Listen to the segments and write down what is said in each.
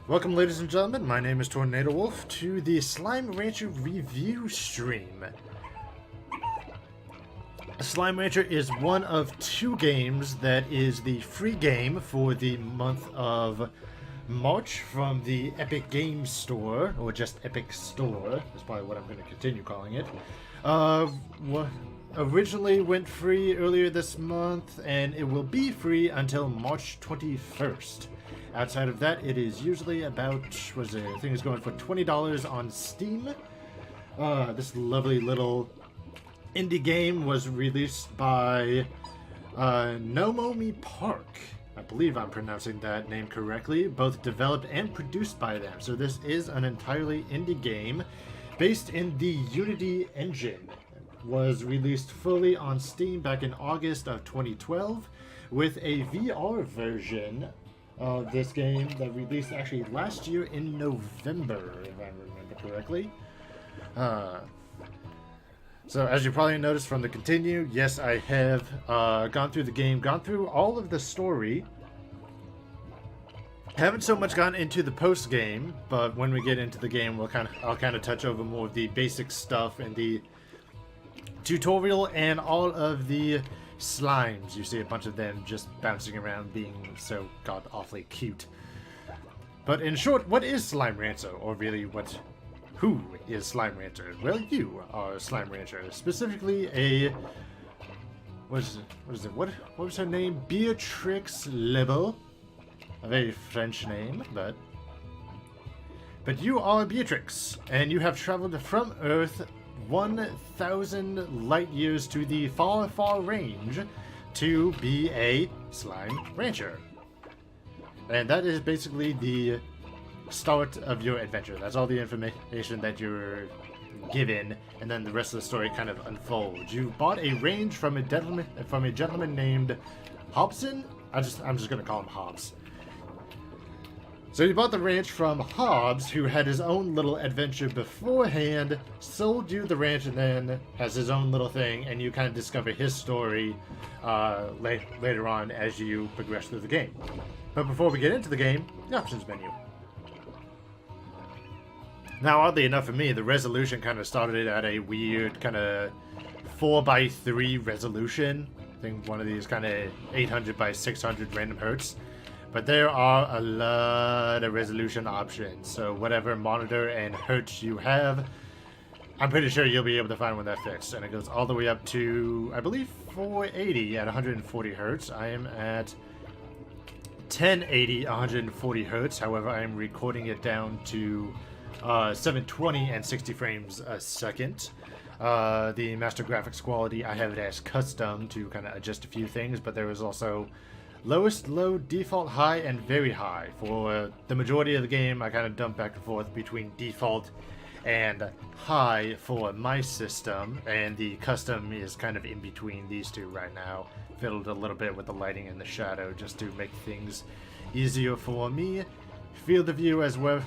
Welcome, ladies and gentlemen. My name is Tornado Wolf to the Slime Rancher review stream. Slime Rancher is one of two games that is the free game for the month of March from the Epic Games Store, or just Epic Store, is probably what I'm going to continue calling it. Originally went free earlier this month, and it will be free until March 21st. Outside of that, it is usually about, I think it's going for $20 on Steam. This lovely little indie game was released by Nomomi Park. I believe I'm pronouncing that name correctly. Both developed and produced by them. So this is an entirely indie game based in the Unity engine. Was released fully on Steam back in August of 2012 with a VR version of this game that released actually last year in November, if I remember correctly. So as you probably noticed from the continue, yes, I have gone through the game, gone through all of the story. Haven't so much gone into the post game, but when we get into the game, I'll kind of touch over more of the basic stuff and the tutorial and all of the slimes. You see a bunch of them just bouncing around being so god awfully cute. But in short, what is Slime Rancher? Or really, who is Slime Rancher? Well, you are Slime Rancher. Specifically what was her name? Beatrix Lebel. A very French name, but you are Beatrix, and you have traveled from Earth 1,000 light years to the far, far range to be a slime rancher. And that is basically the start of your adventure. That's all the information that you're given, and then the rest of the story kind of unfolds. You bought a range from a gentleman named Hobson. I'm just gonna call him Hobbs. So you bought the ranch from Hobbs, who had his own little adventure beforehand, sold you the ranch, and then has his own little thing, and you kind of discover his story later on as you progress through the game. But before we get into the game, the options menu. Now, oddly enough for me, the resolution kind of started at a weird kind of 4x3 resolution. I think one of these kind of 800 by 600 random hertz. But there are a lot of resolution options, so whatever monitor and hertz you have, I'm pretty sure you'll be able to find one that fits. And it goes all the way up to, I believe, 480 at 140 hertz. I am at 1080 140 hertz. However, I am recording it down to 720 and 60 frames a second. The master graphics quality, I have it as custom to kind of adjust a few things, but there is also lowest, low, default, high, and very high. For the majority of the game, I kind of dump back and forth between default and high for my system, and the custom is kind of in between these two right now. Fiddled a little bit with the lighting and the shadow just to make things easier for me. Field of view as well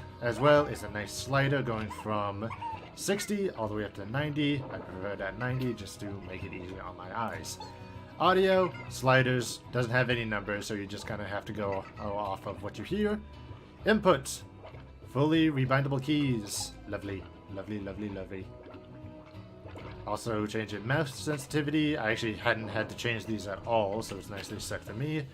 is a nice slider going from 60 all the way up to 90. I prefer it at 90 just to make it easier on my eyes. Audio, sliders, doesn't have any numbers, so you just kind of have to go off of what you hear. Input, fully rebindable keys. Lovely, lovely, lovely, lovely. Also changing mouse sensitivity. I actually hadn't had to change these at all, so it's nicely set for me.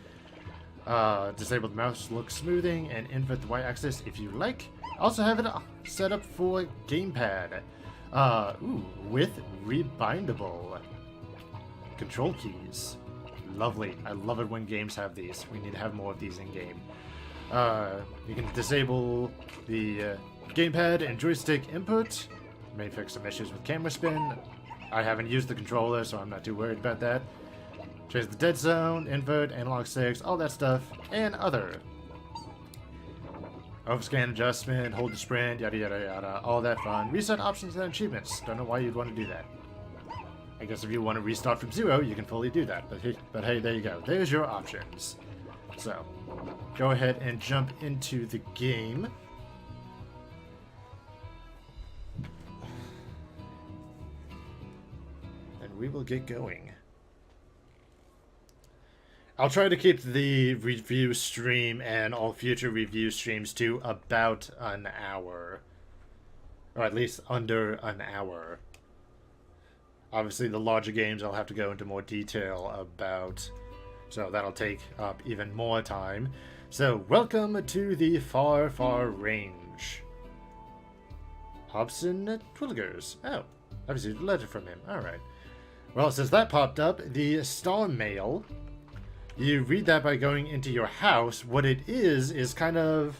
Disabled mouse look smoothing and invert the y-axis if you like. Also have it set up for gamepad. With rebindable control keys. Lovely. I love it when games have these. We need to have more of these in game. You can disable the gamepad and joystick input. May fix some issues with camera spin. I haven't used the controller, so I'm not too worried about that. Change the dead zone, invert, analog sticks, all that stuff, and other. Overscan adjustment, hold the sprint, yada yada yada, all that fun. Reset options and achievements. Don't know why you'd want to do that. I guess if you want to restart from zero, you can fully do that. But hey, there you go. There's your options. So, go ahead and jump into the game. And we will get going. I'll try to keep the review stream and all future review streams to about an hour. Or at least under an hour. Obviously, the larger games I'll have to go into more detail about. So that'll take up even more time. So, welcome to the Far, Far Range. Hobson Twilligers. Oh, I received a letter from him. Alright. Well, since that popped up, the Star Mail. You read that by going into your house. What it is kind of...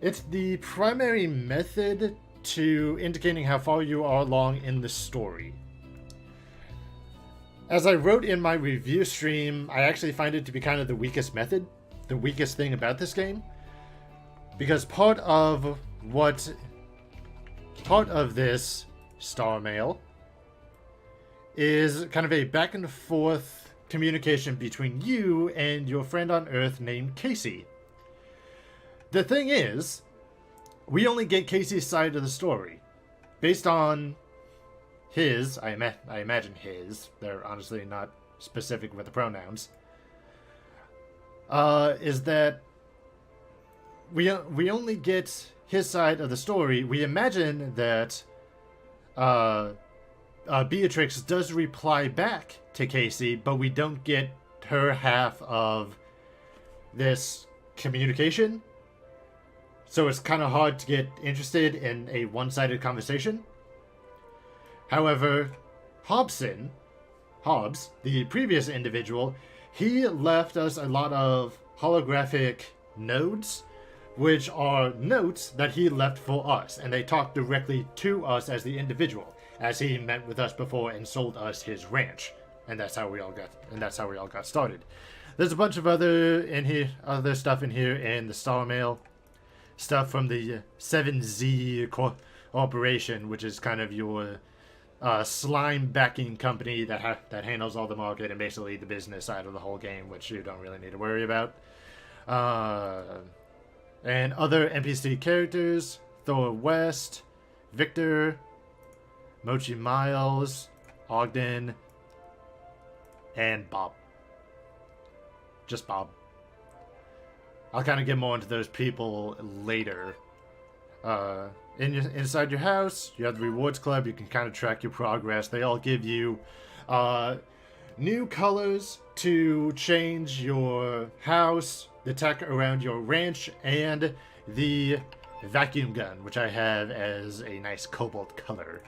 It's the primary method to indicating how far you are along in the story. As I wrote in my review stream, I actually find it to be kind of the weakest method, the weakest thing about this game. Because part of this Star Mail is kind of a back and forth communication between you and your friend on Earth named Casey. The thing is, we only get Casey's side of the story. Based on his, I imagine his, they're honestly not specific with the pronouns, is that we only get his side of the story. We imagine that Beatrix does reply back to Casey, but we don't get her half of this communication. So it's kind of hard to get interested in a one-sided conversation. However, Hobbs, the previous individual, he left us a lot of holographic nodes, which are notes that he left for us, and they talk directly to us as the individual, as he met with us before and sold us his ranch, and that's how we all got started. There's a bunch of other stuff in here in the Star Mail, stuff from the 7Z Corporation, which is kind of your slime backing company that handles all the market and basically the business side of the whole game, which you don't really need to worry about. And other NPC characters: Thor West, Victor, Mochi Miles, Ogden, and Bob. Just Bob. I'll kind of get more into those people later. Inside your house, you have the Rewards Club. You can kind of track your progress. They all give you new colors to change your house, the tech around your ranch, and the vacuum gun, which I have as a nice cobalt color.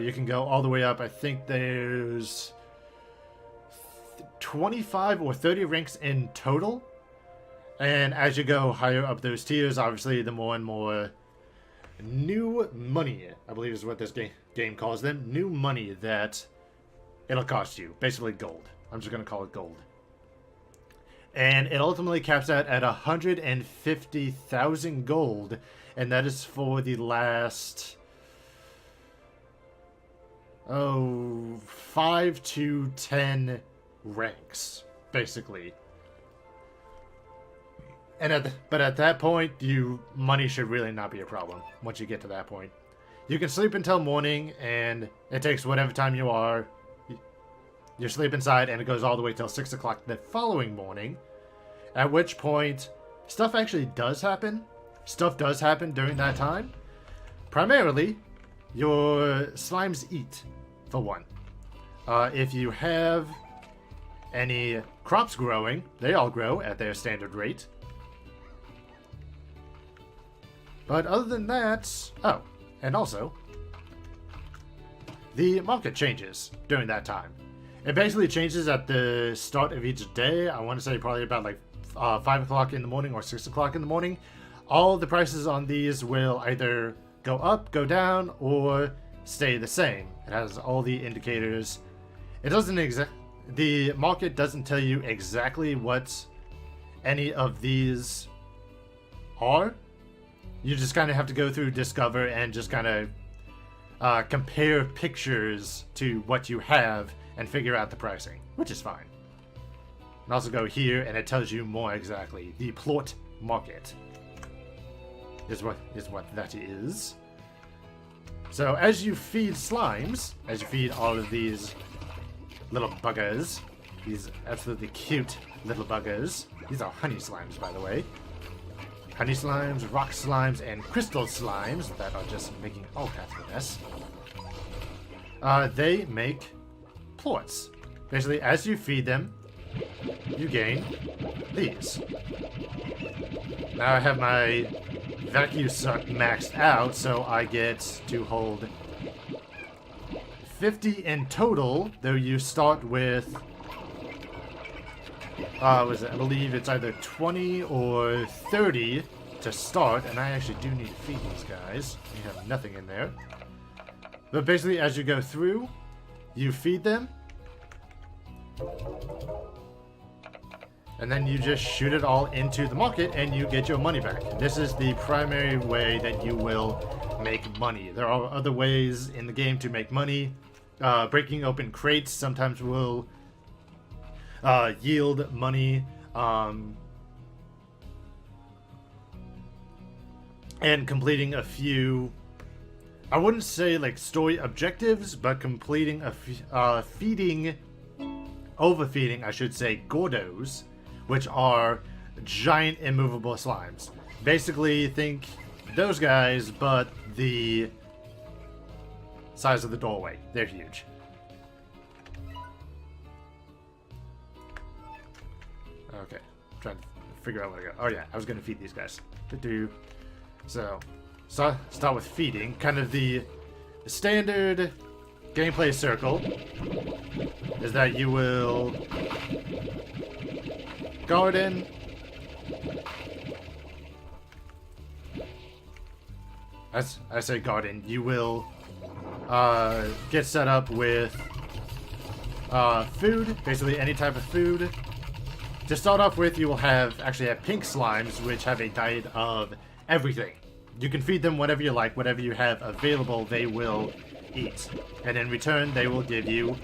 You can go all the way up. I think there's 25 or 30 ranks in total. And as you go higher up those tiers, obviously, the more and more new money, I believe is what this game calls them, new money that it'll cost you. Basically gold. I'm just going to call it gold. And it ultimately caps out at 150,000 gold, and that is for the last 5 to 10 ranks, basically. But at that point, money should really not be a problem once you get to that point. You can sleep until morning, and it takes whatever time you are. You sleep inside, and it goes all the way till 6 o'clock the following morning, at which point stuff actually does happen. Stuff does happen during that time. Primarily, your slimes eat, for one. If you have any crops growing, they all grow at their standard rate. But other than that... Oh, and also, the market changes during that time. It basically changes at the start of each day. I want to say probably about like 5 o'clock in the morning or 6 o'clock in the morning. All the prices on these will either go up, go down, or stay the same. It has all the indicators. It doesn't the market doesn't tell you exactly what any of these are. You just kind of have to go through Discover and just kind of compare pictures to what you have and figure out the pricing, which is fine. And also go here and it tells you more exactly. The plot market is what that is. So as you feed slimes, as you feed all of these little buggers, These absolutely cute little buggers. These are honey slimes, by the way. Honey slimes, rock slimes, and crystal slimes that are just making all kinds of mess. They make plorts. Basically, as you feed them, you gain these. Now I have my vacuum suck maxed out, so I get to hold 50 in total, though you start with, I believe it's either 20 or 30 to start, and I actually do need to feed these guys. You have nothing in there. But basically, as you go through, you feed them, and then you just shoot it all into the market and you get your money back. This is the primary way that you will make money. There are other ways in the game to make money. Breaking open crates sometimes will yield money. And completing a few, I wouldn't say like story objectives, but completing overfeeding, I should say, Gordos, which are giant immovable slimes. Basically, think those guys, but the size of the doorway. They're huge. Okay, I'm trying to figure out where to go. Oh yeah, I was gonna feed these guys. So, start with feeding. Kind of the standard gameplay circle is that you will garden, as I say garden, you will get set up with food, basically any type of food. To start off with, you will actually have pink slimes, which have a diet of everything. You can feed them whatever you like, whatever you have available, they will eat. And in return, they will give you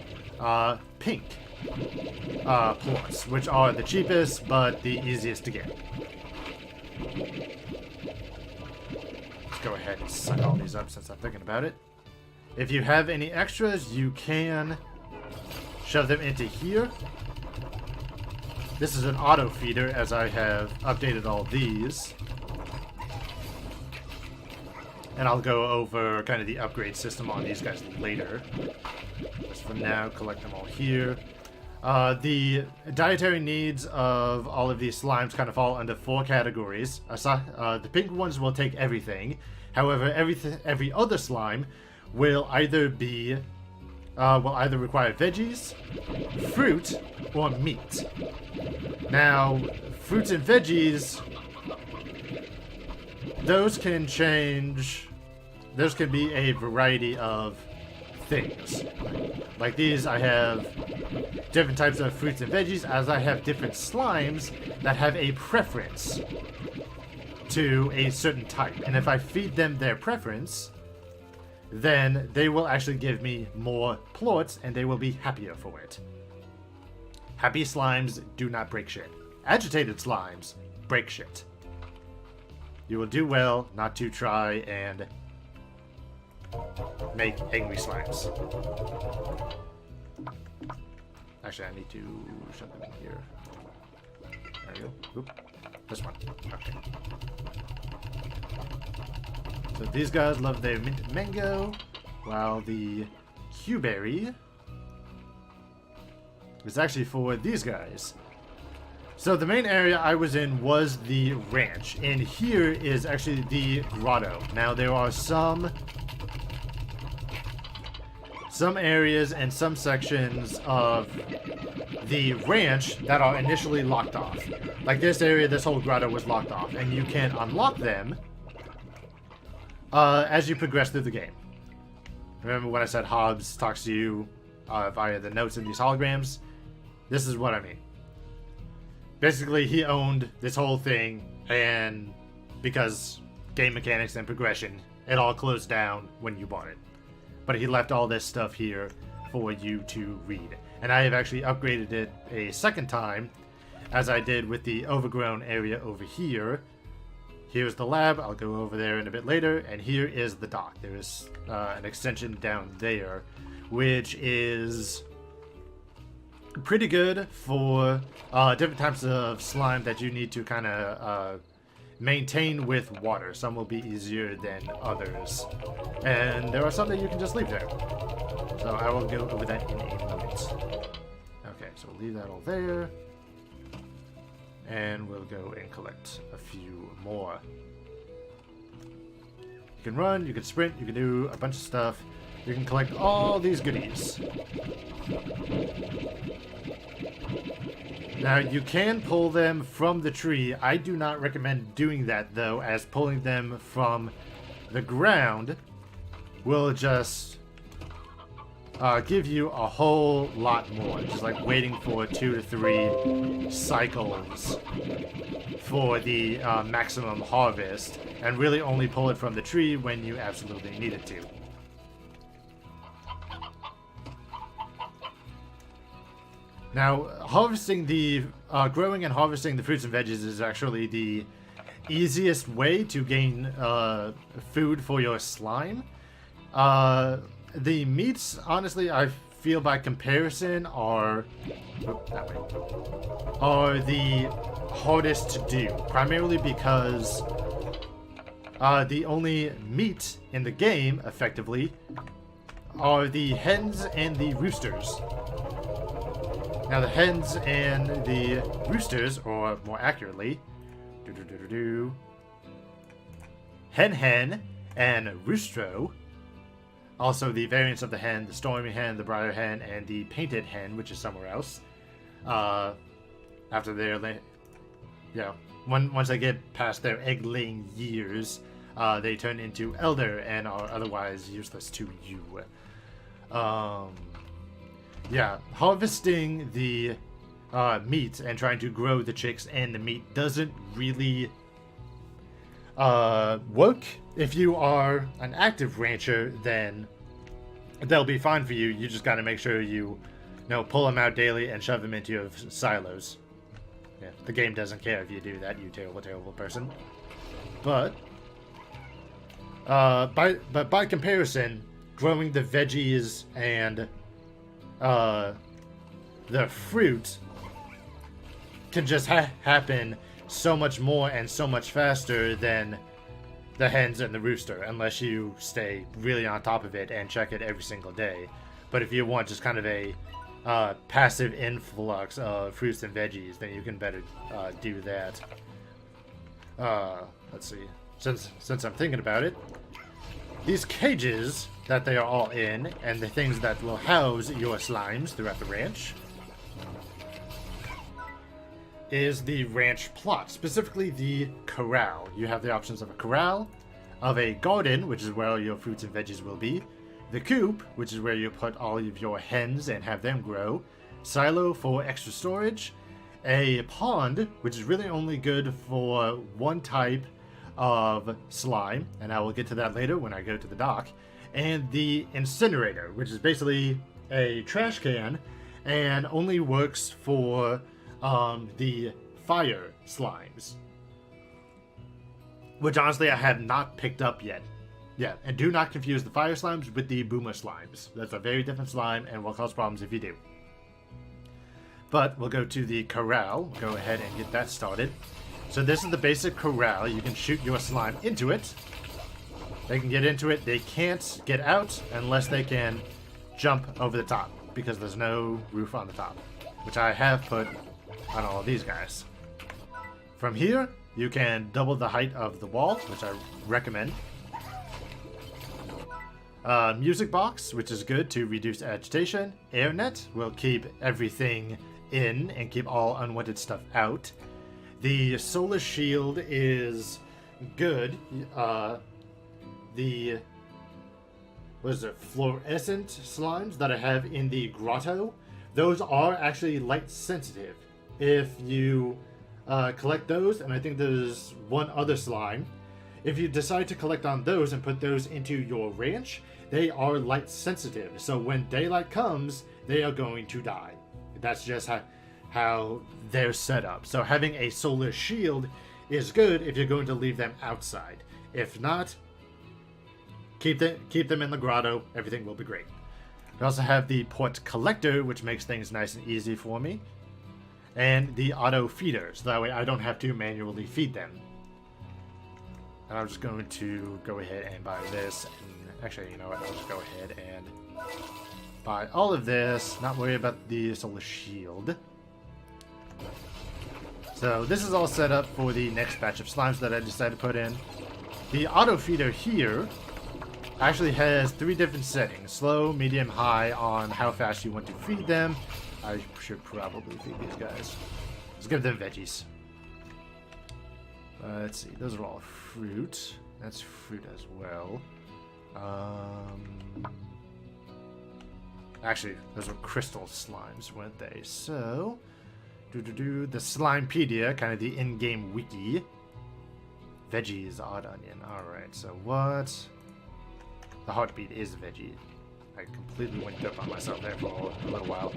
pink plorts, which are the cheapest, but the easiest to get. Let's go ahead and suck all these up since I'm thinking about it. If you have any extras, you can shove them into here. This is an auto feeder, as I have updated all these. And I'll go over kind of the upgrade system on these guys later. Just for now, collect them all here. The dietary needs of all of these slimes kind of fall under 4 categories. The pink ones will take everything. However, every other slime will either require veggies, fruit, or meat. Now, fruits and veggies, those can change. Those can be a variety of things. Like these, I have different types of fruits and veggies, as I have different slimes that have a preference to a certain type. And if I feed them their preference, then they will actually give me more plorts, and they will be happier for it. Happy slimes do not break shit. Agitated slimes break shit. You will do well not to try and make angry slimes. Actually, I need to shove them in here. There we go. Oop. This one. Okay. So these guys love their mint mango, while the Q-berry is actually for these guys. So the main area I was in was the ranch, and here is actually the grotto. Now there are some areas and some sections of the ranch that are initially locked off. Like this area, this whole grotto was locked off, and you can unlock them as you progress through the game. Remember when I said Hobbs talks to you via the notes in these holograms? This is what I mean. Basically, he owned this whole thing, and because game mechanics and progression, it all closed down when you bought it. But he left all this stuff here for you to read. And I have actually upgraded it a second time, as I did with the overgrown area over here. Here's the lab. I'll go over there in a bit later. And here is the dock. There is an extension down there, which is pretty good for different types of slime that you need to kind of maintain with water. Some will be easier than others, and there are some that you can just leave there. So I will go over that in a moment. Okay, so we'll leave that all there, and we'll go and collect a few more. You can run, you can sprint, you can do a bunch of stuff. You can collect all these goodies. Now, you can pull them from the tree. I do not recommend doing that, though, as pulling them from the ground will just give you a whole lot more. Just like waiting for 2 to 3 cycles for the maximum harvest, and really only pull it from the tree when you absolutely need it to. Now, harvesting the growing and harvesting the fruits and veggies is actually the easiest way to gain food for your slime. The meats, honestly, I feel by comparison are the hardest to do, primarily because the only meat in the game, effectively, are the hens and the roosters. Now, the hens and the roosters, or more accurately, hen and roostro, also the variants of the hen, the stormy hen, the briar hen, and the painted hen, which is somewhere else. After their, once they get past their egg-laying years, they turn into elder and are otherwise useless to you. Yeah, harvesting the meat and trying to grow the chicks and the meat doesn't really work. If you are an active rancher, then they'll be fine for you. You just got to make sure you pull them out daily and shove them into your silos. Yeah, the game doesn't care if you do that, you terrible, terrible person. But by comparison, growing the veggies and the fruit can just happen so much more and so much faster than the hens and the rooster, unless you stay really on top of it and check it every single day. But if you want just kind of a passive influx of fruits and veggies, then you can better do that. Let's see. Since I'm thinking about it, these cages that they are all in, and the things that will house your slimes throughout the ranch, is the ranch plot, specifically the corral. You have the options of a corral, of a garden, which is where your fruits and veggies will be, the coop, which is where you put all of your hens and have them grow, silo for extra storage, a pond, which is really only good for one type of slime, and I will get to that later when I go to the dock, and the incinerator, which is basically a trash can and only works for the fire slimes, which honestly I have not picked up yet. Yeah, and do not confuse the fire slimes with the boomer slimes. That's a very different slime and will cause problems if you do. But we'll go to the corral. Go ahead and get that started. So this is the basic corral. You can shoot your slime into it. They can get into it. They can't get out unless they can jump over the top, because there's no roof on the top, which I have put on all of these guys. From here, you can double the height of the wall, which I recommend. Music box, which is good to reduce agitation. Air net will keep everything in and keep all unwanted stuff out. The solar shield is good. The fluorescent slimes that I have in the grotto, those are actually light sensitive. If you collect those, and I think there's one other slime, if you decide to collect on those and put those into your ranch, they are light sensitive. So when daylight comes, they are going to die. That's just how they're set up. So having a solar shield is good if you're going to leave them outside. If not, keep them in the grotto. Everything will be great. We also have the port collector, which makes things nice and easy for me. And the auto feeders, so that way I don't have to manually feed them. And I'm just going to go ahead and buy this. And actually, you know what? I'll just go ahead and buy all of this. Not worry about the solar shield. So this is all set up for the next batch of slimes that I decided to put in. The auto feeder here actually has 3 different settings: slow, medium, high on how fast you want to feed them. I should probably feed these guys. Let's give them veggies. Let's see, those are all fruit. That's fruit as well. Actually, those were crystal slimes, weren't they? So, the Slimepedia, kind of the in-game wiki. Veggies, odd onion. Alright, so what? The heartbeat is veggie. I completely went up on myself there for a little while.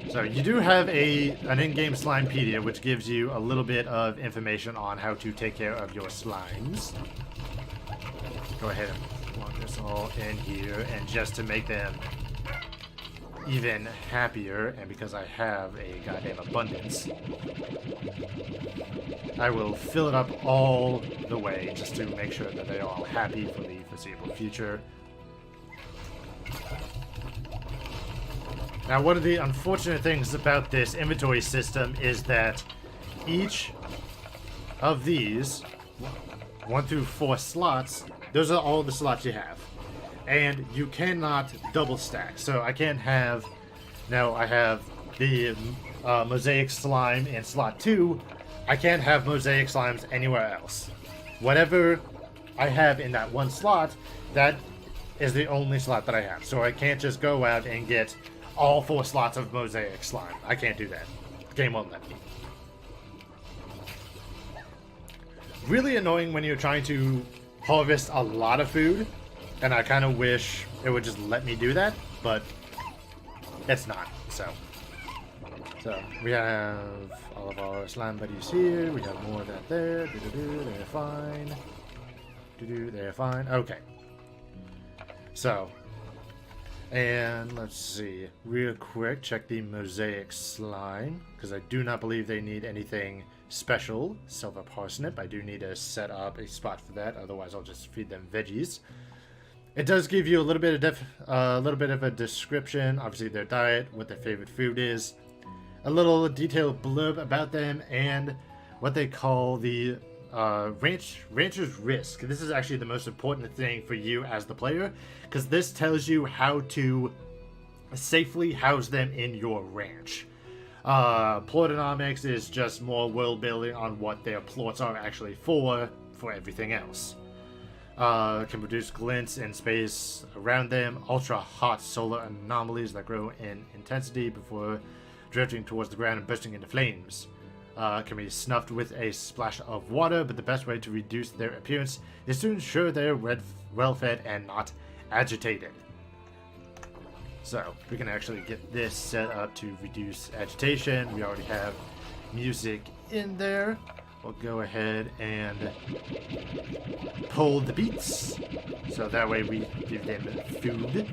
So you do have an in-game Slimepedia, which gives you a little bit of information on how to take care of your slimes. Go ahead and plug this all in here, and just to make them even happier, and because I have a goddamn abundance, I will fill it up all the way just to make sure that they're all happy for the foreseeable future. Now, one of the unfortunate things about this inventory system is that each of these 1 through 4 slots, those are all the slots you have. And you cannot double stack. So I can't have... Now I have the mosaic slime in slot 2. I can't have mosaic slimes anywhere else. Whatever I have in that one slot, that is the only slot that I have. So I can't just go out and get all 4 slots of mosaic slime. I can't do that. The game won't let me. Really annoying when you're trying to harvest a lot of food, and I kind of wish it would just let me do that, but it's not. So we have all of our slime buddies here. We have more of that there. They're fine. They're fine. Okay. So, and let's see, real quick, check the mosaic slime, because I do not believe they need anything special. Silver parsnip, I do need to set up a spot for that, otherwise I'll just feed them veggies. It does give you a little bit of a description, obviously their diet, what their favorite food is, a little detailed blurb about them, and what they call the rancher's risk. This is actually the most important thing for you as the player, because this tells you how to safely house them in your ranch. Plortonomics is just more world building on what their plots are actually for everything else. Can produce glints in space around them, ultra hot solar anomalies that grow in intensity before drifting towards the ground and bursting into flames. Can be snuffed with a splash of water, but the best way to reduce their appearance is to ensure they're well-fed and not agitated. So, we can actually get this set up to reduce agitation. We already have music in there. We'll go ahead and pull the beats, so that way we give them food.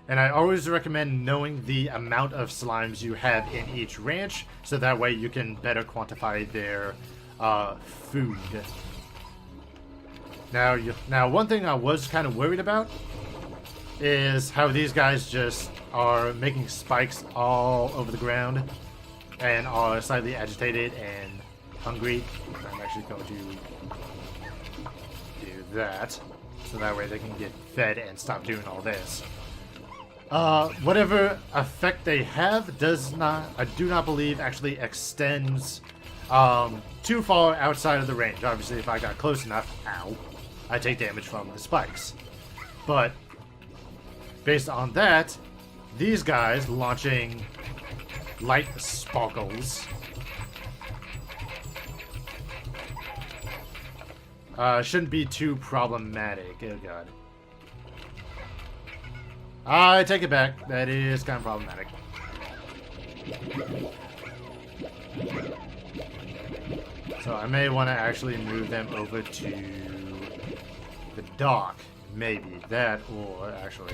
And I always recommend knowing the amount of slimes you have in each ranch, so that way you can better quantify their food. Now, one thing I was kind of worried about is how these guys just are making spikes all over the ground and are slightly agitated and hungry. I'm actually going to do that, so that way they can get fed and stop doing all this. Whatever effect they have I do not believe actually extends too far outside of the range. Obviously, if I got close enough, ow, I take damage from the spikes. But based on that, these guys launching light sparkles shouldn't be too problematic. Oh god. I take it back. That is kind of problematic. So I may want to actually move them over to dock. Maybe that, or actually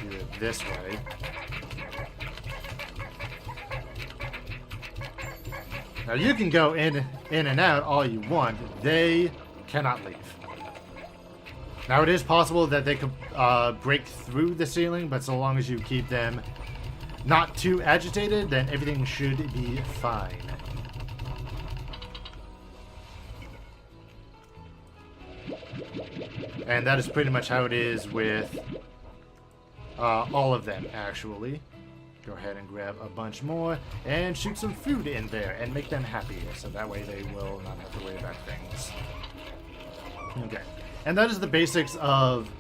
do it this way. Now you can go in and out all you want. They cannot leave. Now it is possible that they could break through the ceiling, but so long as you keep them not too agitated, then everything should be fine. And that is pretty much how it is with all of them, actually. Go ahead and grab a bunch more and shoot some food in there and make them happy, so that way they will not have to worry about things. Okay. And that is the basics of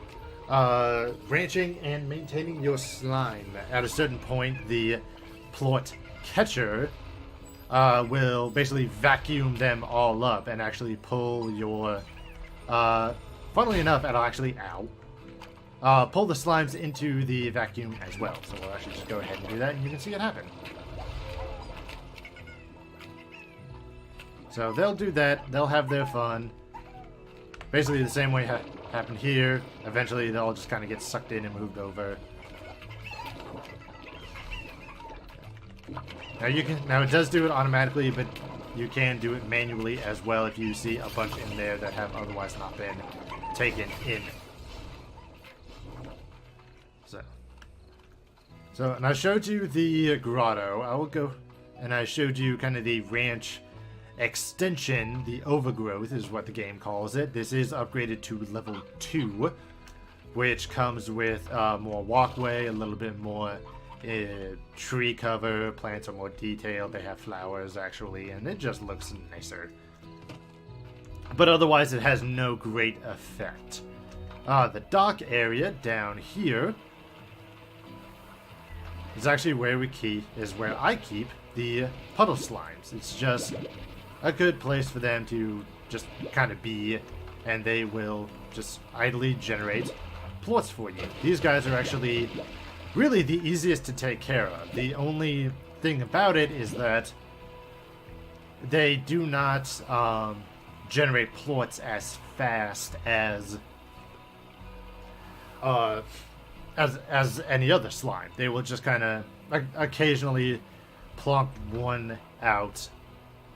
ranching and maintaining your slime. At a certain point, the plort catcher will basically vacuum them all up and actually pull your... funnily enough, it'll actually... pull the slimes into the vacuum as well. So we'll actually just go ahead and do that, and you can see it happen. So they'll do that. They'll have their fun. Basically the same way happened here. Eventually they'll just kind of get sucked in and moved over. Now it does do it automatically, but you can do it manually as well if you see a bunch in there that have otherwise not been taken in. So, and I showed you the grotto. I will go, and I showed you kind of the ranch extension. The overgrowth is what the game calls it. This is upgraded to level 2, which comes with more walkway, a little bit more tree cover. Plants are more detailed. They have flowers, actually, and it just looks nicer. But otherwise, it has no great effect. The dock area down here is actually where where I keep the puddle slimes. It's just a good place for them to just kind of be, and they will just idly generate plorts for you. These guys are actually really the easiest to take care of. The only thing about it is that they do not generate plorts as fast as any other slime. They will just kind of occasionally plonk one out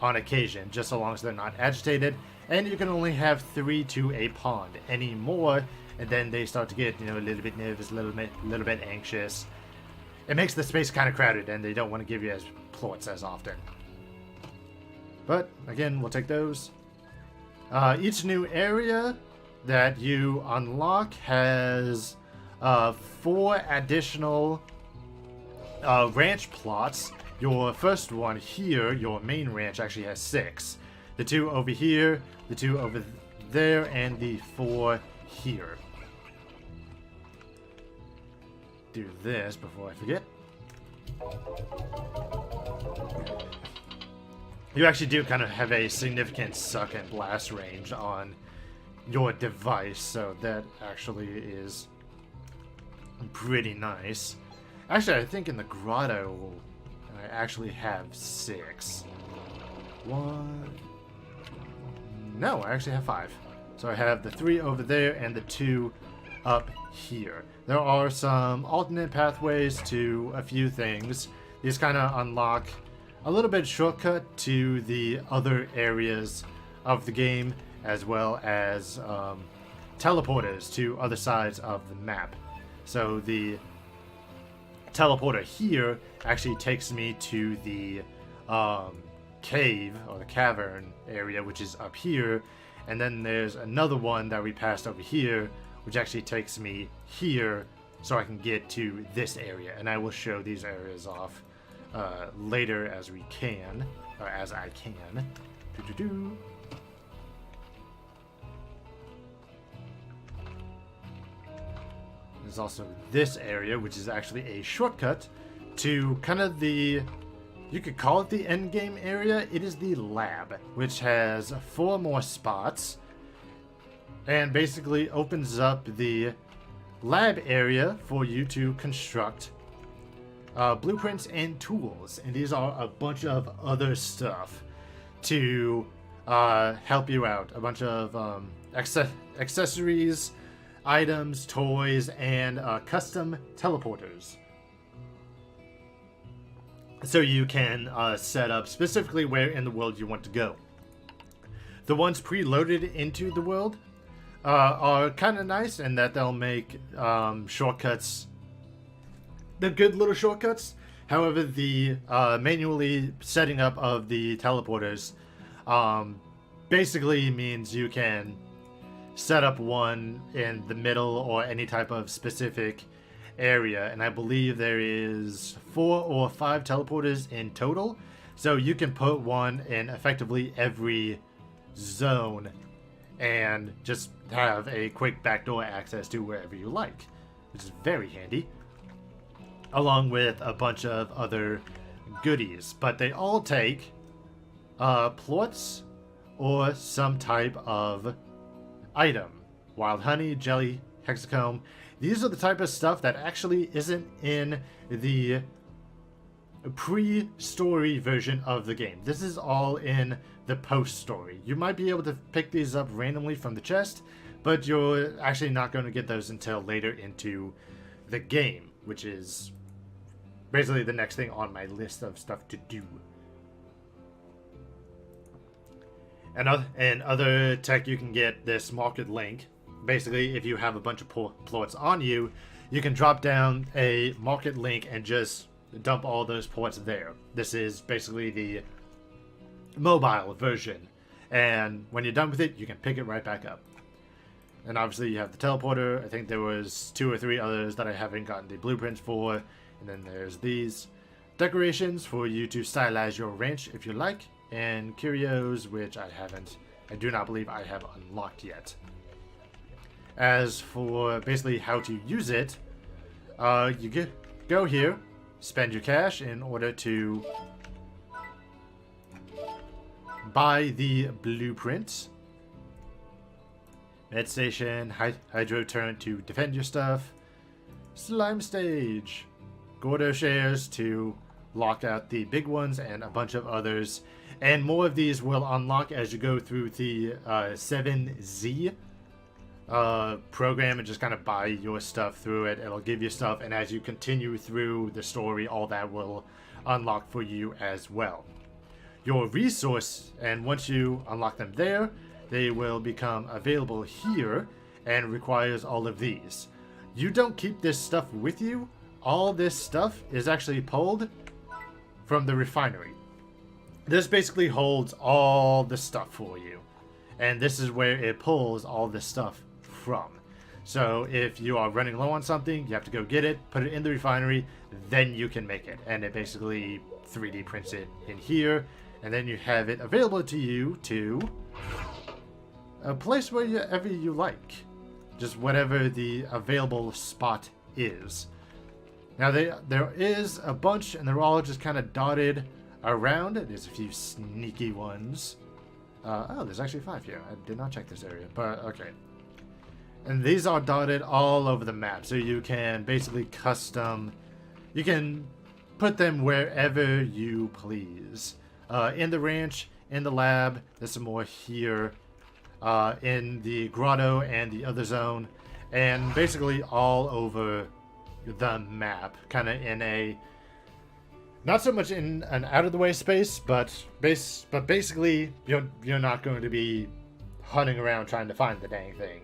on occasion, just so long as they're not agitated. And you can only have 3 to a pond. Any more, and then they start to get, a little bit nervous, a little bit anxious. It makes the space kind of crowded, and they don't want to give you as plorts as often. But again, we'll take those. Each new area that you unlock has 4 additional ranch plots. Your first one here, your main ranch, actually has 6. The 2 over here, the 2 over there, and the 4 here. Do this before I forget. You actually do kind of have a significant suck and blast range on your device, so that actually is pretty nice. Actually, I think in the grotto I actually have 6. No, I actually have 5. So I have the 3 over there and the 2 up here. There are some alternate pathways to a few things. These kind of unlock a little bit shortcut to the other areas of the game, as well as teleporters to other sides of the map. So the teleporter here actually takes me to the cave or the cavern area, which is up here, and then there's another one that we passed over here, which actually takes me here, so I can get to this area. And I will show these areas off later as we can, or as I can. There's also this area, which is actually a shortcut to kind of the, you could call it the end game area. It is the lab, which has 4 more spots and basically opens up the lab area for you to construct blueprints and tools. And these are a bunch of other stuff to help you out. A bunch of accessories, items, toys, and custom teleporters. So you can set up specifically where in the world you want to go. The ones preloaded into the world are kind of nice in that they'll make shortcuts. They're good little shortcuts. However, the manually setting up of the teleporters basically means you can set up one in the middle or any type of specific area, and I believe there is 4 or 5 teleporters in total, so you can put one in effectively every zone and just have a quick backdoor access to wherever you like, which is very handy, along with a bunch of other goodies. But they all take plorts or some type of item. Wild honey, jelly, hexacomb. These are the type of stuff that actually isn't in the pre-story version of the game. This is all in the post-story. You might be able to pick these up randomly from the chest, but you're actually not going to get those until later into the game, which is basically the next thing on my list of stuff to do. And other tech, you can get this market link. Basically, if you have a bunch of plorts on you, you can drop down a market link and just dump all those plorts there. This is basically the mobile version. And when you're done with it, you can pick it right back up. And obviously you have the teleporter. I think there was 2 or 3 others that I haven't gotten the blueprints for. And then there's these decorations for you to stylize your ranch if you like. And curios, which I do not believe I have unlocked yet. As for basically how to use it, you go here, spend your cash in order to buy the blueprints. Med station, hydro turret to defend your stuff, slime stage, Gordo shares to lock out the big ones, and a bunch of others. And more of these will unlock as you go through the 7Z program and just kind of buy your stuff through it. It'll give you stuff, and as you continue through the story, all that will unlock for you as well. Your resource, and once you unlock them there, they will become available here and requires all of these. You don't keep this stuff with you. All this stuff is actually pulled from the refinery. This basically holds all the stuff for you, and this is where it pulls all this stuff from. So if you are running low on something, you have to go get it, put it in the refinery, then you can make it, and it basically 3D prints it in here, and then you have it available to you to a place wherever you like, just whatever the available spot is. Now there is a bunch, and they're all just kind of dotted around. There's a few sneaky ones. Oh, there's actually 5 here. I did not check this area, but okay. And these are dotted all over the map, so you can basically you can put them wherever you please. In the ranch, in the lab, there's some more here, in the grotto and the other zone, and basically all over the map, kind of in a not so much in an out of the way space, but basically you're not going to be hunting around trying to find the dang thing.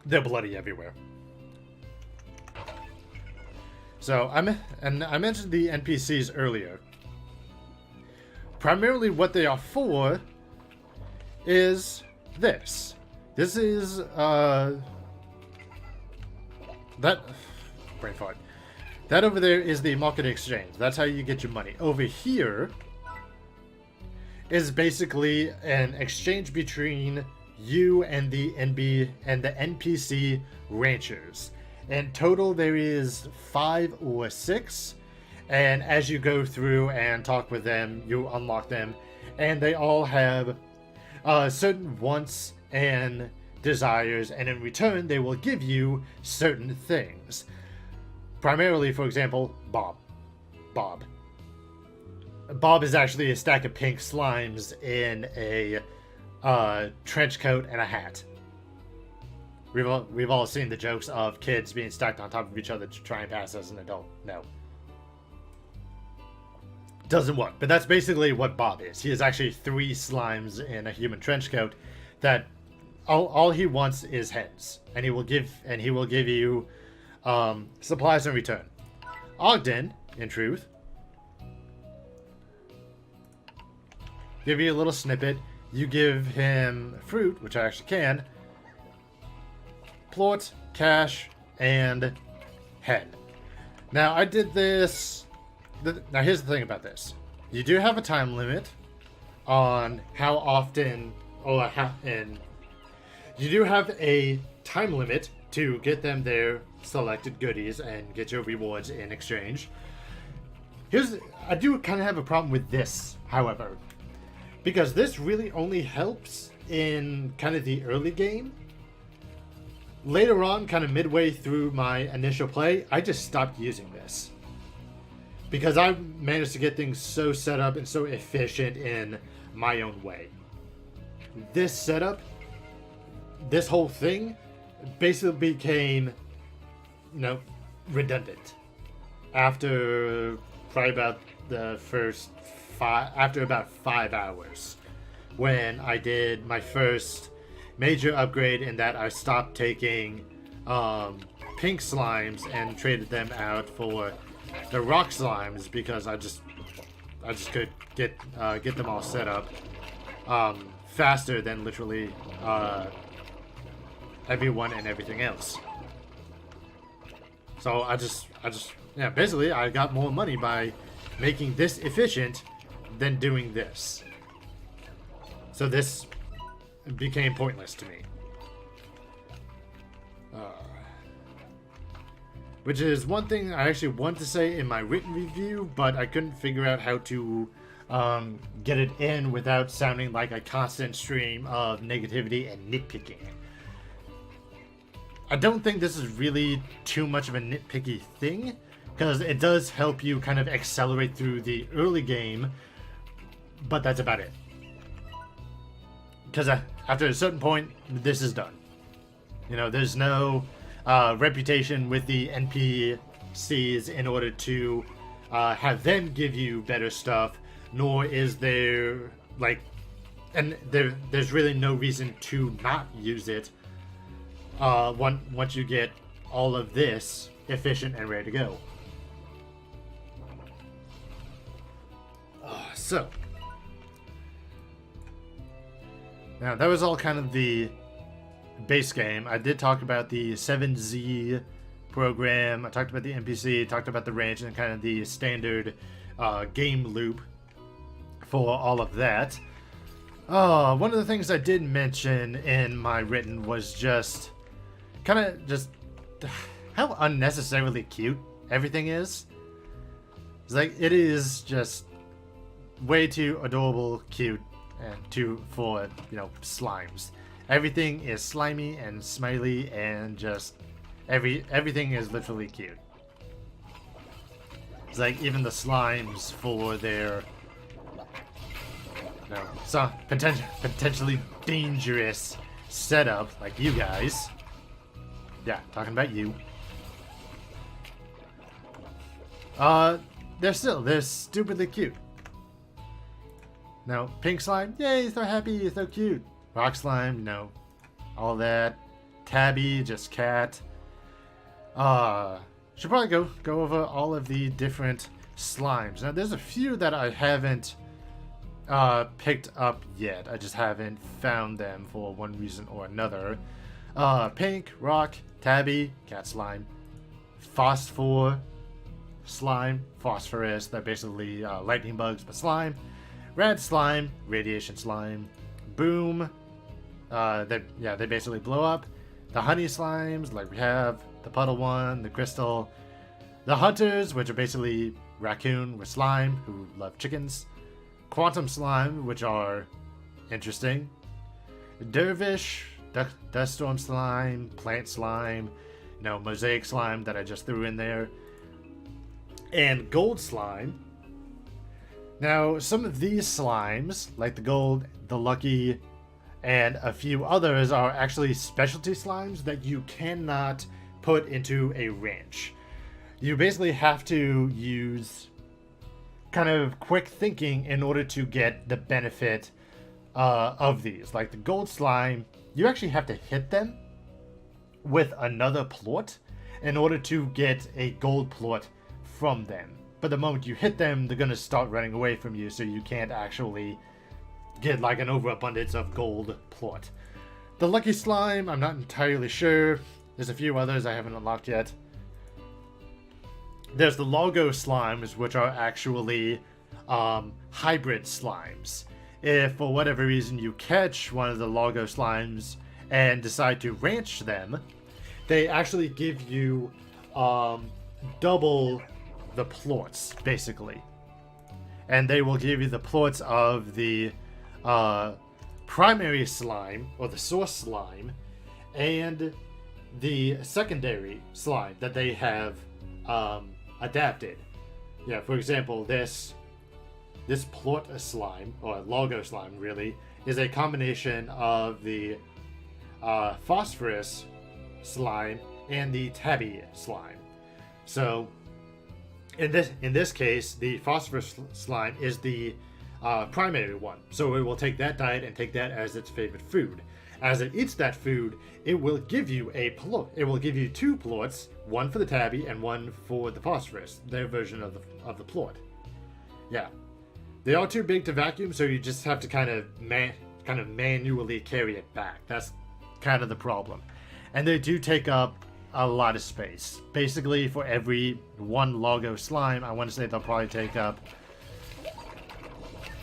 They're bloody everywhere. So I mentioned the NPCs earlier. Primarily what they are for is this. This is brain fart. That over there is the market exchange. That's how you get your money. Over here is basically an exchange between you and the NPC ranchers. In total, there is 5 or 6, and as you go through and talk with them, you unlock them, and they all have certain wants and desires, and in return, they will give you certain things. Primarily, for example, Bob. Bob is actually a stack of pink slimes in a trench coat and a hat. We've all seen the jokes of kids being stacked on top of each other to try and pass as an adult. No. Doesn't work. But that's basically what Bob is. He is actually 3 slimes in a human trench coat that all he wants is heads. And he will give you supplies in return. Ogden, in truth, give you a little snippet. You give him fruit, which I actually can, plort, cash, and head. Now, I did this. Now, here's the thing about this. You do have a time limit on how often, and you do have a time limit to get them their selected goodies and get your rewards in exchange. I do kind of have a problem with this, however, because this really only helps in kind of the early game. Later on, kind of midway through my initial play, I just stopped using this. Because I managed to get things so set up and so efficient in my own way. This setup, this whole thing, basically became, redundant. After probably about after about 5 hours. When I did my first major upgrade in that I stopped taking pink slimes and traded them out for the rock slimes because I just could get them all set up faster than literally everyone and everything else. So basically I got more money by making this efficient than doing this. So this became pointless to me. Which is one thing I actually wanted to say in my written review, but I couldn't figure out how to get it in without sounding like a constant stream of negativity and nitpicking. I don't think this is really too much of a nitpicky thing, because it does help you kind of accelerate through the early game, but that's about it. Because after a certain point, this is done. There's no reputation with the NPCs in order to have them give you better stuff, nor is there, there's really no reason to not use it once you get all of this efficient and ready to go. So, now that was all kind of the base game. I did talk about the 7Z program. I talked about the NPC, talked about the range, and kind of the standard game loop for all of that. One of the things I did mention in my written was just how unnecessarily cute everything is. It's it is just way too adorable, cute, and for slimes. Everything is slimy and smiley, and just everything is literally cute. It's even the slimes for their potentially dangerous setup, like you guys. Yeah, talking about you. They're stupidly cute. No, pink slime, yay, so happy, so cute. Rock slime, no. All that. Tabby, just cat. Should probably go over all of the different slimes. Now, there's a few that I haven't picked up yet. I just haven't found them for one reason or another. Pink, rock, tabby, cat slime. Phosphor slime, phosphorus, they're basically lightning bugs, but slime. Red slime, radiation slime. Boom, they basically blow up. The honey slimes, like we have the puddle one, the crystal. The hunters, which are basically raccoon with slime, who love chickens. Quantum slime, which are interesting. Dervish, dust storm slime, plant slime, mosaic slime that I just threw in there. And gold slime. Now, some of these slimes, like the gold, the lucky, and a few others are actually specialty slimes that you cannot put into a ranch. You basically have to use kind of quick thinking in order to get the benefit of these. Like the gold slime, you actually have to hit them with another plort in order to get a gold plort from them. But the moment you hit them, they're going to start running away from you, so you can't actually get like an overabundance of gold plort. The lucky slime, I'm not entirely sure. There's a few others I haven't unlocked yet. There's the Logo slimes, which are actually hybrid slimes. If for whatever reason you catch one of the Logo slimes and decide to ranch them, they actually give you double the plorts, basically. And they will give you the plorts of the primary slime, or the source slime, and the secondary slime that they have adapted. Yeah, for example, this plort slime, or Logo slime really, is a combination of the phosphorus slime and the tabby slime. So in this case, the phosphorus slime is the primary one, so it will take that diet and take that as its favorite food. As it eats that food, it will give you a plort. It will give you two plorts, one for the tabby and one for the phosphorus, their version of the plort. Yeah, they are too big to vacuum, so you just have to kind of manually carry it back. That's kind of the problem, and they do take up a lot of space. Basically, for every one Logo slime, I want to say they'll probably take up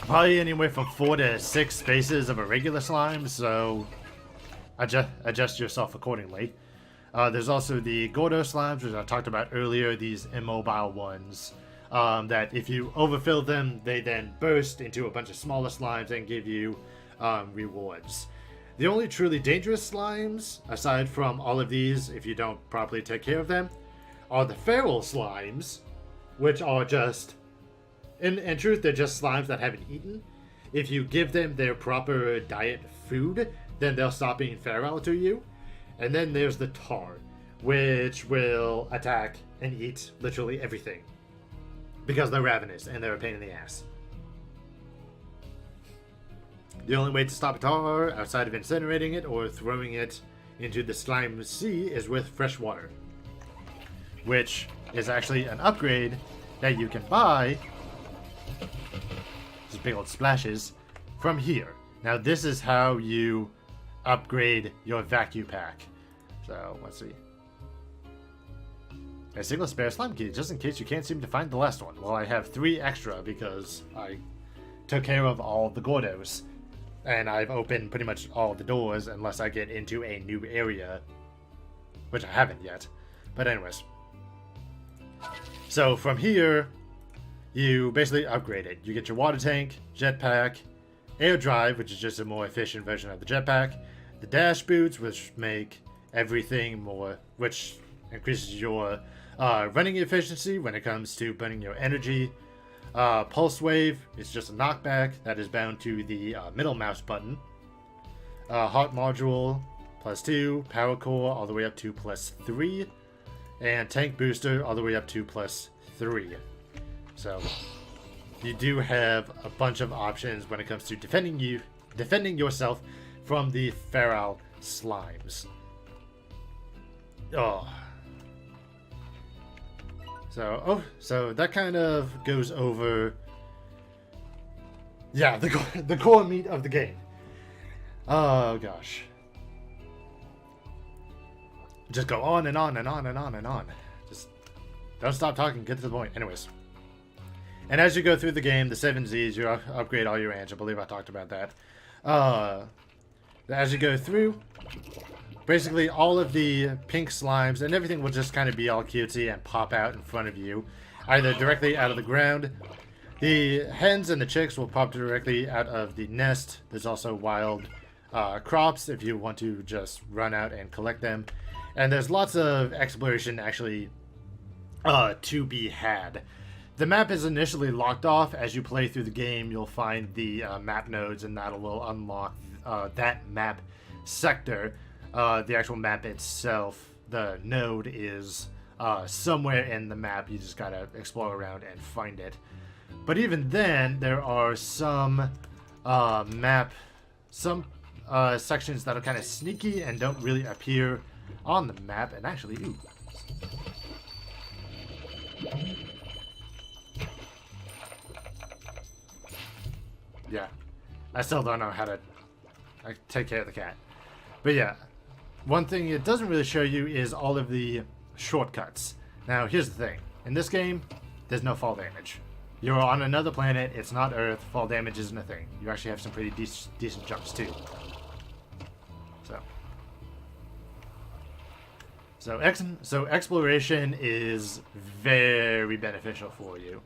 anywhere from 4 to 6 spaces of a regular slime, so adjust yourself accordingly. There's also the Gordo slimes, which I talked about earlier, these immobile ones, that if you overfill them, they then burst into a bunch of smaller slimes and give you rewards. The only truly dangerous slimes, aside from all of these, if you don't properly take care of them, are the feral slimes, which are just, in truth, they're just slimes that haven't eaten. If you give them their proper diet food, then they'll stop being feral to you. And then there's the tar, which will attack and eat literally everything, because they're ravenous and they're a pain in the ass. The only way to stop a tar, outside of incinerating it or throwing it into the slime sea, is with fresh water, which is actually an upgrade that you can buy, just big old splashes, from here. Now this is how you upgrade your vacuum pack. So let's see. A single spare slime key, just in case you can't seem to find the last one. Well, I have 3 extra because I took care of all the Gordos. And I've opened pretty much all the doors unless I get into a new area, which I haven't yet. But anyways. So from here, you basically upgrade it. You get your water tank, jetpack, air drive, which is just a more efficient version of the jetpack, the dash boots, which make everything more, which increases your running efficiency when it comes to burning your energy. Pulse wave is just a knockback that is bound to the middle mouse button. Heart module +2, power core all the way up to +3, and tank booster all the way up to +3. So you do have a bunch of options when it comes to defending yourself from the feral slimes. So that kind of goes over, yeah, the core meat of the game. Oh gosh, just go on and on and on and on and on. Just don't stop talking. Get to the point. Anyways, and as you go through the game, the 7 Z's, you upgrade all your ranch. I believe I talked about that. As you go through, basically all of the pink slimes and everything will just kind of be all cutesy and pop out in front of you, either directly out of the ground. The hens and the chicks will pop directly out of the nest. There's also wild crops if you want to just run out and collect them. And there's lots of exploration actually to be had. the map is initially locked off. As you play through the game, you'll find the map nodes, and that will unlock that map sector. The actual map itself, the node is somewhere in the map. You just gotta explore around and find it. But even then, there are some sections that are kind of sneaky and don't really appear on the map. And actually, ooh. Yeah, I still don't know how to take care of the cat. But yeah, one thing it doesn't really show you is all of the shortcuts. Now, here's the thing. In this game, there's no fall damage. You're on another planet, it's not Earth, fall damage isn't a thing. You actually have some pretty decent jumps too. So exploration is very beneficial for you.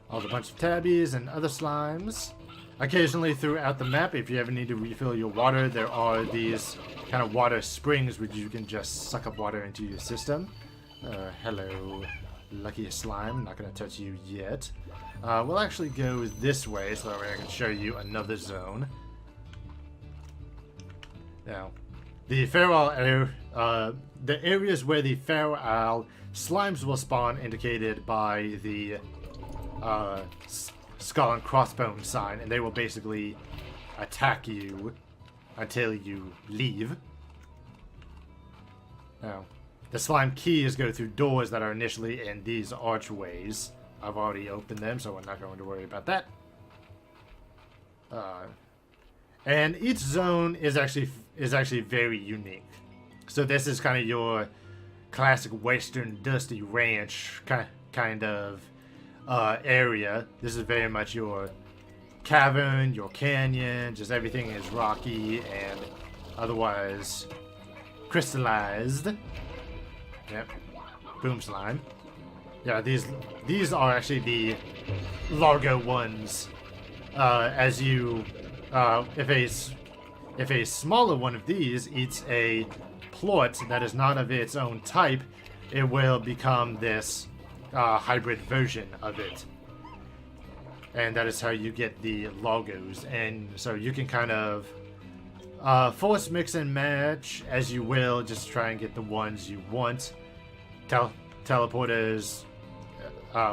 All a bunch of tabbies and other slimes. Occasionally throughout the map, if you ever need to refill your water, there are these kind of water springs which you can just suck up water into your system. Hello, lucky slime. Not going to touch you yet. We'll actually go this way so that way I can show you another zone. Now, the feral the areas where the feral slimes will spawn, indicated by the skull and crossbone sign, and they will basically attack you until you leave. Now, the slime keys go through doors that are initially in these archways. I've already opened them, so we're not going to worry about that. And each zone is actually very unique. So this is kind of your classic Western Dusty Ranch kind of area. This is very much your cavern, your canyon. Just everything is rocky and otherwise crystallized. Yep. Boom slime. Yeah, these are actually the largo ones. As you, if a smaller one of these eats a plort that is not of its own type, it will become this hybrid version of it. And that is how you get the largos. And so you can kind of force mix and match as you will, just try and get the ones you want. Teleporters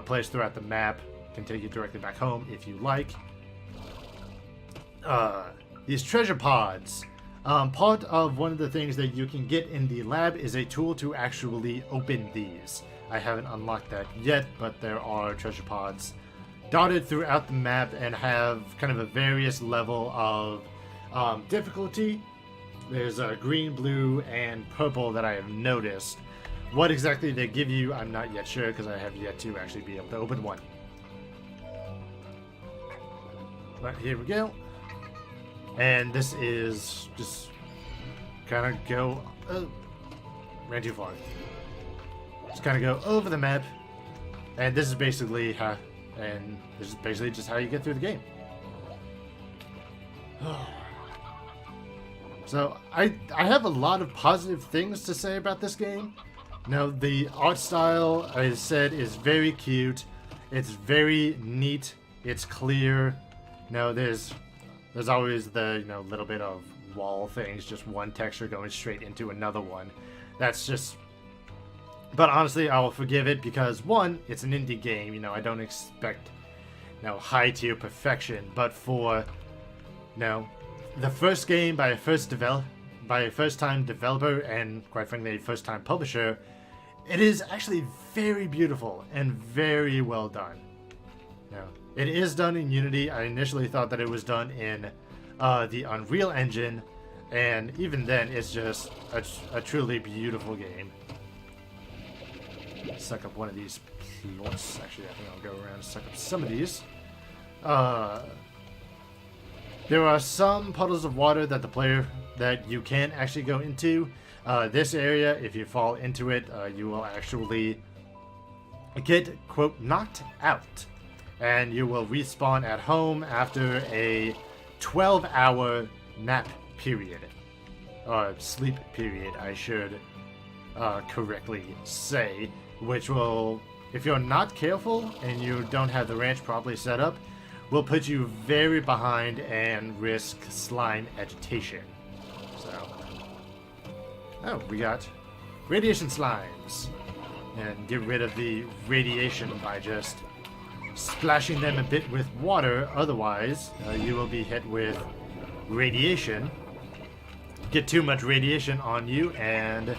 placed throughout the map can take you directly back home if you like. These treasure pods. Part of one of the things that you can get in the lab is a tool to actually open these. I haven't unlocked that yet, but there are treasure pods dotted throughout the map and have kind of a various level of difficulty. There's green, blue, and purple that I have noticed. What exactly they give you, I'm not yet sure because I have yet to actually be able to open one. But here we go. And this is just kind of go... ran too far. Just kind of go over the map. And this is basically how... And this is basically just how you get through the game. So, I have a lot of positive things to say about this game. Now, the art style, as I said, is very cute. It's very neat. It's clear. Now, there's always the, little bit of wall things, just one texture going straight into another one. That's just... But honestly, I will forgive it because, one, it's an indie game. I don't expect, high-tier perfection. But for, the first game by a first-time developer and, quite frankly, a first-time publisher, it is actually very beautiful and very well done. It is done in Unity. I initially thought that it was done in the Unreal Engine, and even then, it's just a truly beautiful game. Suck up one of these plorts. Actually, I think I'll go around and suck up some of these. There are some puddles of water that you can actually go into. This area, if you fall into it, you will actually get, quote, knocked out. And you will respawn at home after a 12-hour nap period. sleep period, I should correctly say, which will, if you're not careful and you don't have the ranch properly set up, will put you very behind and risk slime agitation. So, oh, we got radiation slimes. And get rid of the radiation by just splashing them a bit with water. Otherwise, you will be hit with radiation. Get too much radiation on you, and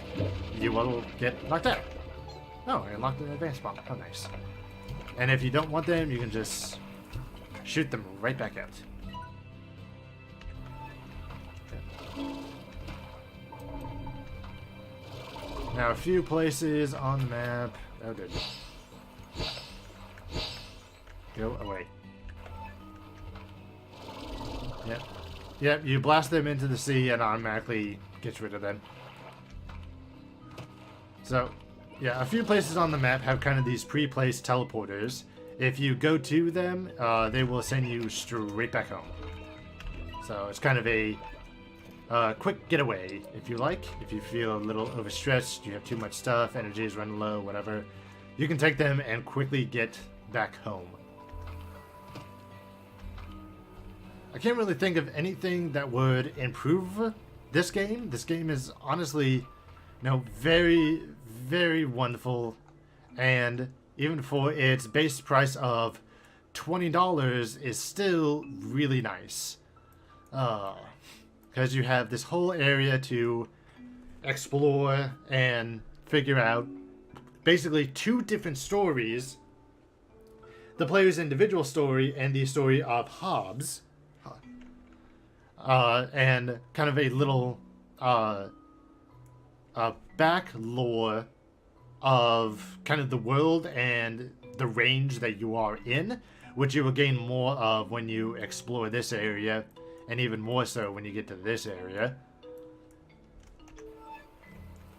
you will get knocked out. Oh, I unlocked an advanced bomb. Oh, nice. And if you don't want them, you can just shoot them right back out. Now, a few places on the map. Oh, good. Go away. Yep. Yep, you blast them into the sea and automatically gets rid of them. So, yeah, a few places on the map have kind of these pre-placed teleporters. If you go to them, they will send you straight back home. So, it's kind of a quick getaway, if you like. If you feel a little overstretched, you have too much stuff, energy is running low, whatever, you can take them and quickly get back home. I can't really think of anything that would improve this game. This game is honestly, you know, very, very wonderful, and even for its base price of $20 is still really nice. Because you have this whole area to explore and figure out basically two different stories. The player's individual story and the story of Hobbs. And kind of a little back lore of kind of the world and the range that you are in, which you will gain more of when you explore this area. And even more so when you get to this area.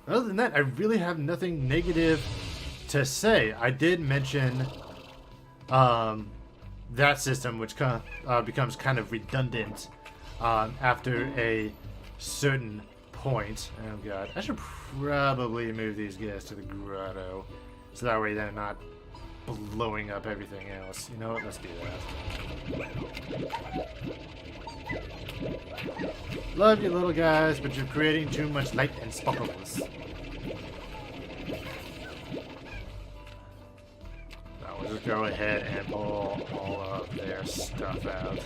Other than that, I really have nothing negative to say. I did mention that system, which becomes kind of redundant after a certain point. Oh god, I should probably move these guys to the grotto, so that way they're not blowing up everything else. You know what? Let's do that. Love you little guys, but you're creating too much light and sparkles. Now we'll just go ahead and pull all of their stuff out.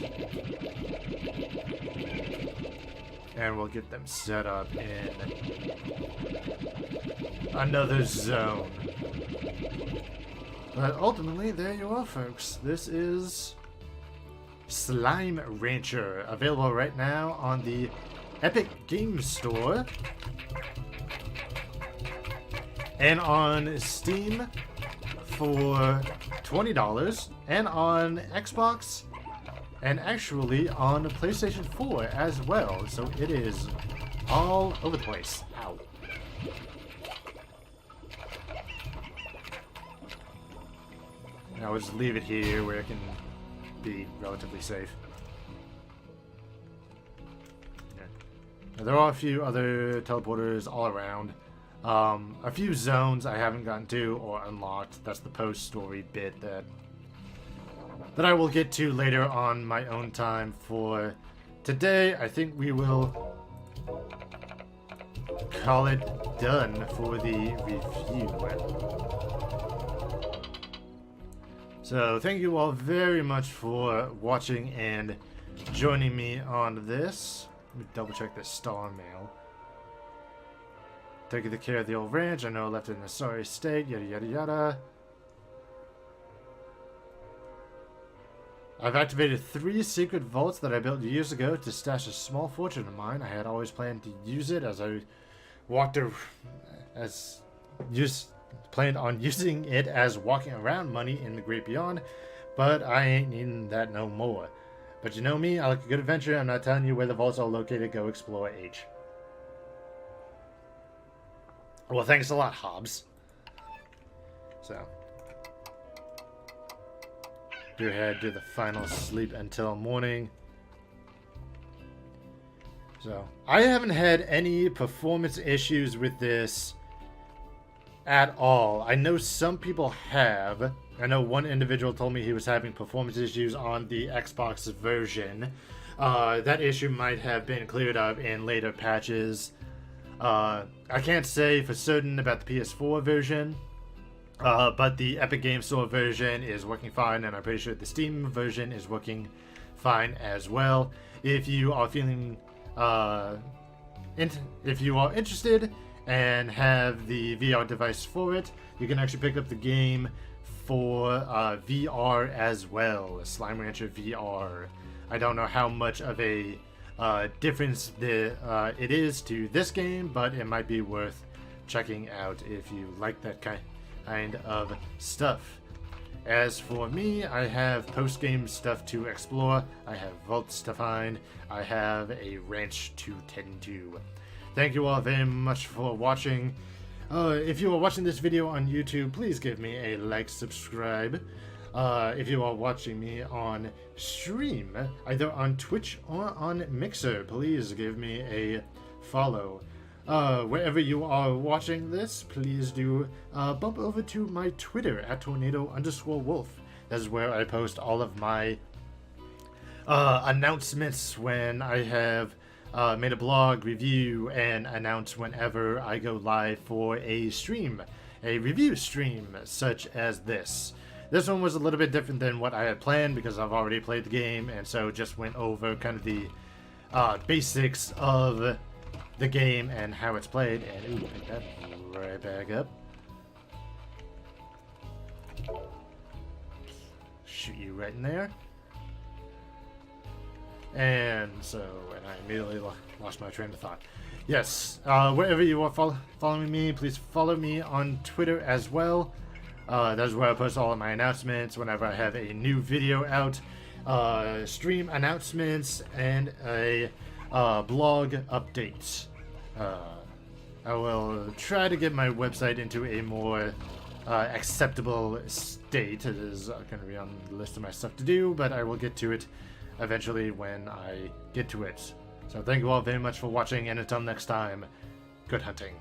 And we'll get them set up in another zone. But ultimately, there you are, folks. This is Slime Rancher, available right now on the Epic Games Store and on Steam for $20, and on Xbox and actually on PlayStation 4 as well. So it is all over the place. Ow. Now we'll just leave it here where it can be relatively safe. Yeah. Now, there are a few other teleporters all around. A few zones I haven't gotten to or unlocked. That's the post-story bit that I will get to later on my own time. For today, I think we will call it done for the review. So thank you all very much for watching and joining me on this. Let me double check this star mail. Taking the care of the old ranch. I know I left it in a sorry state. Yada yada yada. I've activated 3 secret vaults that I built years ago to stash a small fortune of mine. I had always planned to use it as I planned on using it as walking around money in the great beyond, but I ain't needing that no more. But you know me, I like a good adventure. I'm not telling you where the vaults are located. Go explore H. Well, thanks a lot, Hobbs. So, go ahead, do the final sleep until morning. So, I haven't had any performance issues with this at all. I know some people have. I know one individual told me he was having performance issues on the Xbox version. That issue might have been cleared up in later patches. I can't say for certain about the PS4 version, but the Epic Games Store version is working fine, and I'm pretty sure the Steam version is working fine as well. If you are feeling, if you are interested and have the VR device for it, you can actually pick up the game for VR as well, Slime Rancher VR. I don't know how much of a difference it is to this game, but it might be worth checking out if you like that kind of stuff. As for me, I have post-game stuff to explore, I have vaults to find, I have a ranch to tend to. Thank you all very much for watching. If you are watching this video on YouTube, please give me a like, subscribe. If you are watching me on stream, either on Twitch or on Mixer, please give me a follow. Wherever you are watching this, please do bump over to my Twitter at tornado_wolf. That is where I post all of my announcements when I have made a blog review, and announce whenever I go live for a stream, a review stream such as this. This one was a little bit different than what I had planned because I've already played the game, and so just went over kind of the basics of the game and how it's played. And ooh, pick that right back up. Shoot you right in there. And so, and I immediately lost my train of thought. Yes, wherever you are following me, please follow me on Twitter as well. That's where I post all of my announcements whenever I have a new video out, stream announcements, and a blog update. I will try to get my website into a more acceptable state. It is going to be on the list of my stuff to do, but I will get to it eventually when I get to it. So thank you all very much for watching, and until next time, good hunting.